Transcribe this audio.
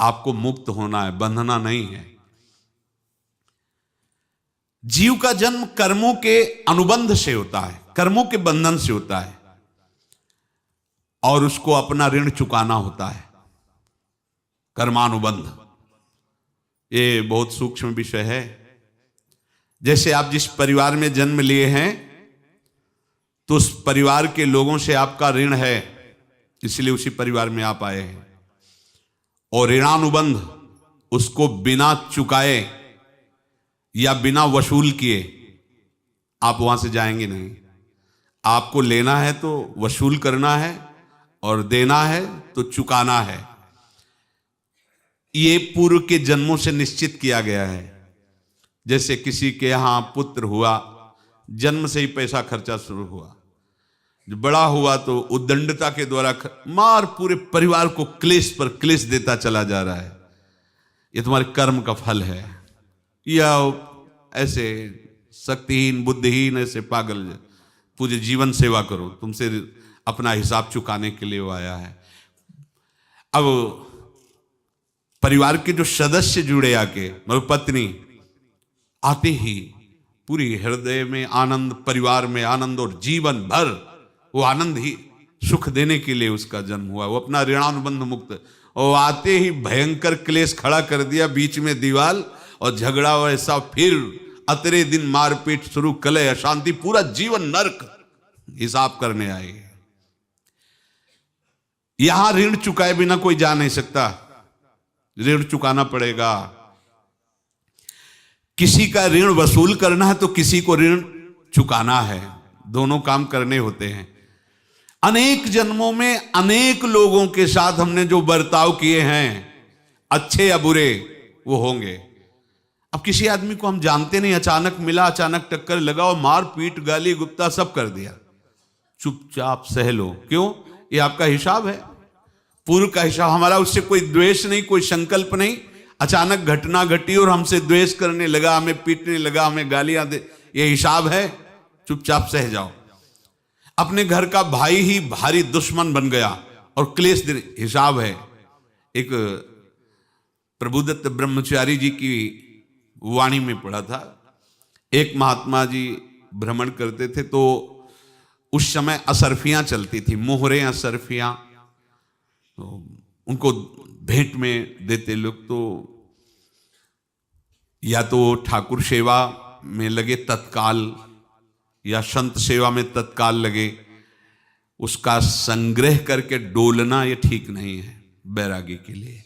आपको मुक्त होना है, बंधना नहीं है। जीव का जन्म कर्मों के अनुबंध से होता है, कर्मों के बंधन से होता है, और उसको अपना ऋण चुकाना होता है, कर्मानुबंध। ये बहुत सूक्ष्म विषय है। जैसे आप जिस परिवार में जन्म लिए हैं तो उस परिवार के लोगों से आपका ऋण है, इसलिए उसी परिवार में आप आए हैं, और ऋणानुबंध उसको बिना चुकाए या बिना वसूल किए आप वहां से जाएंगे नहीं। आपको लेना है तो वसूल करना है, और देना है तो चुकाना है। ये पूर्व के जन्मों से निश्चित किया गया है। जैसे किसी के यहां पुत्र हुआ, जन्म से ही पैसा खर्चा शुरू हुआ, जो बड़ा हुआ तो उद्दंडता के द्वारा मार पूरे परिवार को क्लेश पर क्लेश देता चला जा रहा है। ये तुम्हारे कर्म का फल है। या ऐसे शक्तिहीन बुद्धिहीन ऐसे पागल पूरे जीवन सेवा करो, तुमसे अपना हिसाब चुकाने के लिए वो आया है। अब परिवार के जो सदस्य जुड़े आके, मतलब पत्नी आते ही पूरी हृदय में आनंद, परिवार में आनंद, और जीवन भर वो आनंद ही सुख देने के लिए उसका जन्म हुआ। वो अपना ऋणानुबंध मुक्त, और आते ही भयंकर क्लेश खड़ा कर दिया, बीच में दीवाल और झगड़ा वैसा, फिर अतरे दिन मारपीट शुरू, कलह अशांति, पूरा जीवन नरक हिसाब करने आए। यहां ऋण चुकाए बिना कोई जा नहीं सकता, ऋण चुकाना पड़ेगा। किसी का ऋण वसूल करना है तो किसी को ऋण चुकाना है, दोनों काम करने होते हैं। अनेक जन्मों में अनेक लोगों के साथ हमने जो बर्ताव किए हैं, अच्छे या बुरे, वो होंगे। अब किसी आदमी को हम जानते नहीं, अचानक मिला, अचानक टक्कर लगा और मार पीट गाली गुप्ता सब कर दिया, चुपचाप सह लो। क्यों? ये आपका हिसाब है, पूर्व का हिसाब। हमारा उससे कोई द्वेष नहीं, कोई संकल्प नहीं। अचानक घटना घटी और हमसे द्वेष करने लगा, हमें पीटने लगा, हमें गालियां दे, ये हिसाब है, चुपचाप सह जाओ। अपने घर का भाई ही भारी दुश्मन बन गया और क्लेश दे, हिसाब है। एक प्रभुदत्त ब्रह्मचारी जी की वाणी में पढ़ा था, एक महात्मा जी भ्रमण करते थे तो उस समय असरफियां चलती थी, मोहरे असरफियां, तो उनको भेंट में देते लोग। तो या तो ठाकुर सेवा में लगे तत्काल, या संत सेवा में तत्काल लगे, उसका संग्रह करके डोलना ये ठीक नहीं है बैरागी के लिए।